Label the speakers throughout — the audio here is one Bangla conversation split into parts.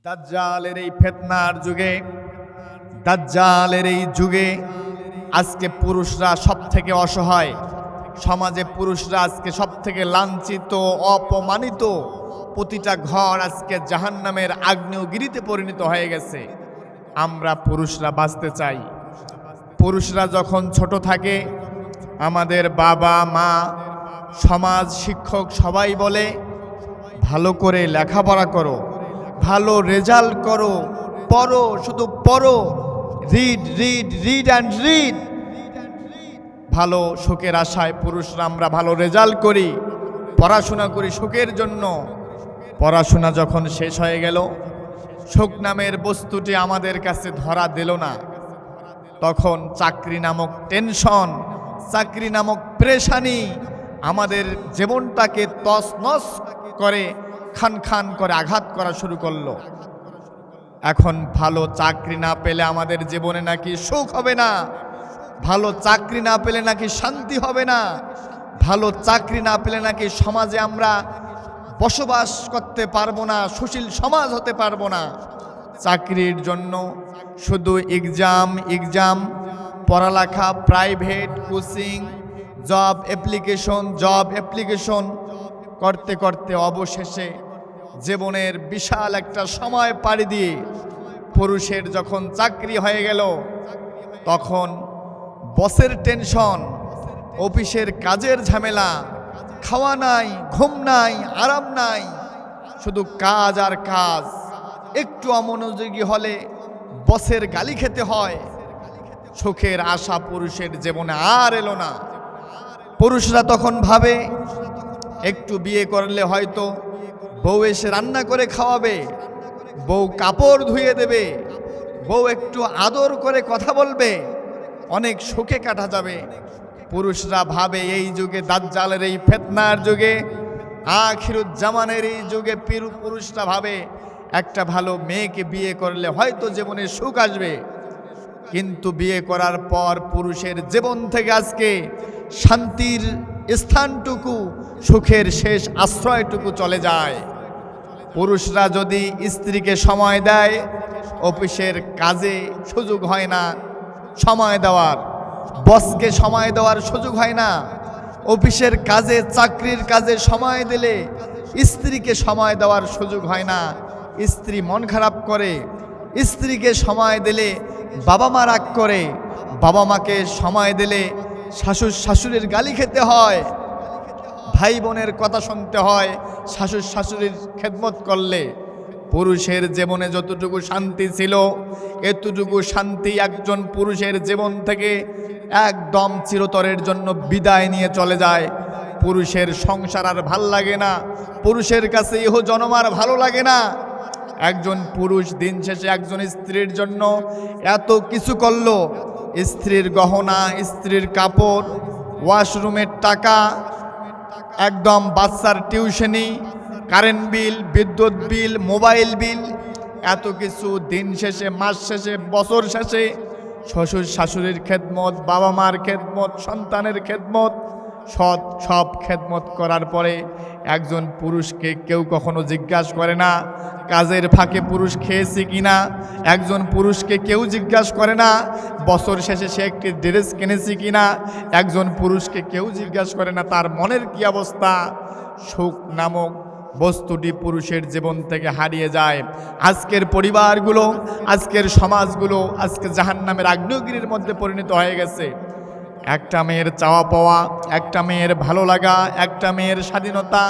Speaker 1: দাজ্জালের এই ফিতনার যুগে, দাজ্জালের এই যুগে আজকে পুরুষরা সবথেকে অসহায়, সমাজে পুরুষরা আজকে সবথেকে লাঞ্ছিত, অপমানিত। প্রতিটা ঘর আজকে জাহান্নামের আগ্নেয়গিরিতে পরিণত হয়ে গেছে। আমরা পুরুষরা বাঁচতে চাই। পুরুষরা যখন ছোট থাকে, আমাদের বাবা মা, সমাজ, শিক্ষক সবাই বলে ভালো করে লেখাপড়া করো, ভালো রেজাল্ট করো, পড়ো, শুধু পড়ো, read read read and read. ভালো সুখের আশায় পুরুষরা আমরা ভালো রেজাল্ট করি, পড়াশোনা করি সুখের জন্য। পড়াশোনা যখন শেষ হয়ে গেল, সুখ নামের বস্তুটি আমাদের কাছে ধরা দিল না, তখন চাকরি নামক টেনশন, চাকরি নামক পেরেশানি আমাদের জীবনটাকে তছনছ করে, খান খান করে আঘাত করা শুরু করলো। এখন ভালো চাকরি না পেলে আমাদের জীবনে নাকি সুখ হবে না, ভালো চাকরি না পেলে নাকি শান্তি হবে না, ভালো চাকরি না পেলে নাকি সমাজে আমরা বসবাস করতে পারবো না, সুশীল সমাজ হতে পারবো না। চাকরির জন্য শুধু এক্সাম এক্সাম, পড়ালেখা, প্রাইভেট কোচিং, জব অ্যাপ্লিকেশন করতে করতে অবশেষে জীবনের বিশাল একটা সময় পাড়ি দিয়ে পুরুষের যখন চাকরি হয়ে গেল, তখন বসের টেনশন, অফিসের কাজের ঝামেলা, খাওয়া নাই, ঘুম নাই, আরাম নাই, শুধু কাজ আর কাজ। একটু অমনোযোগী হলে বসের গালি খেতে হয়। সুখের আশা পুরুষের জীবনে আর এলো না। পুরুষরা তখন ভাবে একটু বিয়ে করলে হয়তো বউ এসে রান্না করে খাওয়াবে, বউ কাপড় ধুয়ে দেবে, বউ একটু আদর করে কথা বলবে, অনেক সুখে কাটা যাবে। পুরুষরা ভাবে এই যুগে, দাজ্জালের এই ফিতনার যুগে, আখিরুজ্জামানের এই যুগে পুরুষরা ভাবে একটা ভালো মেয়েকে বিয়ে করলে হয়তো জীবনে সুখ আসবে। কিন্তু বিয়ে করার পর পুরুষের জীবন থেকে আজকে শান্তির স্থানটুকু, সুখের শেষ আশ্রয়টুকু চলে যায়। পুরুষরা যদি স্ত্রীকে সময় দেয়, অফিসের কাজে সুযোগ হয় না সময় দেওয়ার, বসকে সময় দেওয়ার সুযোগ হয় না, অফিসের কাজে, চাকরির কাজে সময় দিলে স্ত্রীকে সময় দেওয়ার সুযোগ হয় না, স্ত্রী মন খারাপ করে। স্ত্রীকে সময় দিলে বাবা মা রাগ করে, বাবা মাকে সময় দিলে শাশুড়ির গালি খেতে হয়, ভাই বোনের কথা শুনতে হয় শাশুড়ির খেদমত করলে। পুরুষের জীবনে যতটুকু শান্তি ছিল, এতটুকু শান্তি একজন পুরুষের জীবন থেকে একদম চিরতরের জন্য বিদায় নিয়ে চলে যায়। পুরুষের সংসার আর ভাল লাগে না, পুরুষের কাছে ইহ জনম আর ভালো লাগে না। একজন পুরুষ দিন শেষে একজন স্ত্রীর জন্য এত কিছু করলো, স্ত্রীর গহনা, স্ত্রীর কাপড়, ওয়াশরুমের টাকা, একদম বাচ্চার টিউশনি, কারেন্ট বিল, বিদ্যুৎ বিল, মোবাইল বিল, এত কিছু দিন শেষে, মাস শেষে, বছর শেষে শ্বশুর শাশুড়ির খেদমত, বাবা মার খেদমত, সন্তানের খেদমত, সব খেদমত করার পরে একজন পুরুষকে কেউ কখনো জিজ্ঞাসা করে না কাজের ফাঁকে পুরুষ খেয়েছে কিনা। একজন পুরুষকে কেউ জিজ্ঞাসা করে না বছর শেষে সে একটি ড্রেস কিনেছে কিনা। একজন পুরুষকে কেউ জিজ্ঞাসা করে না তার মনের কি অবস্থা। সুখ নামক বস্তুটি পুরুষের জীবন থেকে হারিয়ে যায়। আজকের পরিবারগুলো, আজকের সমাজগুলো আজকে জাহান্নামের আগ্নেয়গিরির মধ্যে পরিণত হয়ে গেছে। একটা মেয়ের চাওয়া পাওয়া, একটা মেয়ের ভালো লাগা, একটা মেয়ের স্বাধীনতা,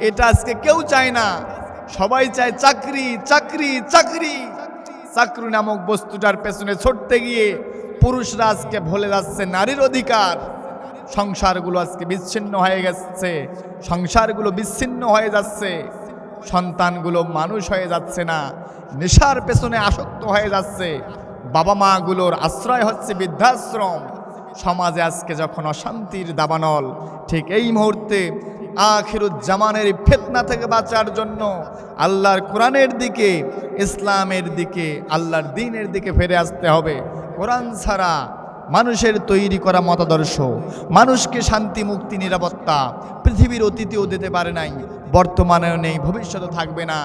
Speaker 1: এটা আজকে কেউ চায় না। সবাই চায় চাকরি চাকরি চাকরি। চাকরি নামক বস্তুটার পেছনে ছুটতে গিয়ে পুরুষরা আজকে ভুলে যাচ্ছে নারীর অধিকার। সংসারগুলো আজকে বিচ্ছিন্ন হয়ে গেছে, সংসারগুলো বিচ্ছিন্ন হয়ে যাচ্ছে, সন্তানগুলো মানুষ হয়ে যাচ্ছে না, নেশার পেছনে আসক্ত হয়ে যাচ্ছে। বাবা মাগুলোর আশ্রয় হচ্ছে বৃদ্ধাশ্রম। সমাজে আজকে যখন অশান্তির দাবানল, ঠিক এই মুহূর্তে আখিরুজ্জামানের ফিতনা থেকে বাঁচার জন্য আল্লাহর কোরআনের দিকে, ইসলামের দিকে, আল্লাহর দ্বীনের দিকে ফিরে আসতে হবে। কোরআন ছাড়া মানুষের তৈরি করা মতাদর্শ মানুষকে শান্তি, মুক্তি, নিরাপত্তা পৃথিবীর অতীতেও দিতে পারে নাই, বর্তমানেও নেই, ভবিষ্যতে থাকবে না।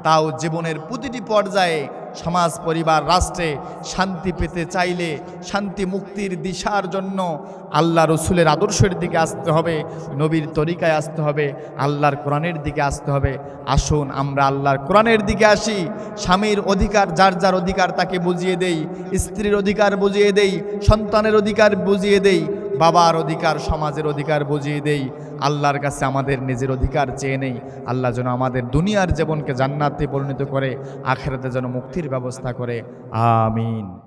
Speaker 1: তাও জীবনের প্রতিটি পর্যায়ে সমাজ পরিবার রাষ্ট্রে শান্তি পেতে চাইলে শান্তি মুক্তির দিশার জন্য আল্লাহ রসুলের আদর্শের দিকে আসতে হবে, নবীর তরিকায় আসতে হবে, আল্লাহর কোরআনের দিকে আসতে হবে। আসুন আমরা আল্লাহর কোরআনের দিকে আসি, স্বামীর অধিকার যার যার অধিকার তাকে বুঝিয়ে দেই, স্ত্রীর অধিকার বুঝিয়ে দেই, সন্তানের অধিকার বুঝিয়ে দেই, বাবার অধিকার সমাজের অধিকার বুঝিয়ে দেই। আল্লাহর কাছে আমাদের নিজের অধিকার চেয়ে নেই। আল্লাহ যেন আমাদের দুনিয়ার জীবনকে জান্নাতে পরিণত করে, আখিরাতে যেন মুক্তির ব্যবস্থা করে। আমিন।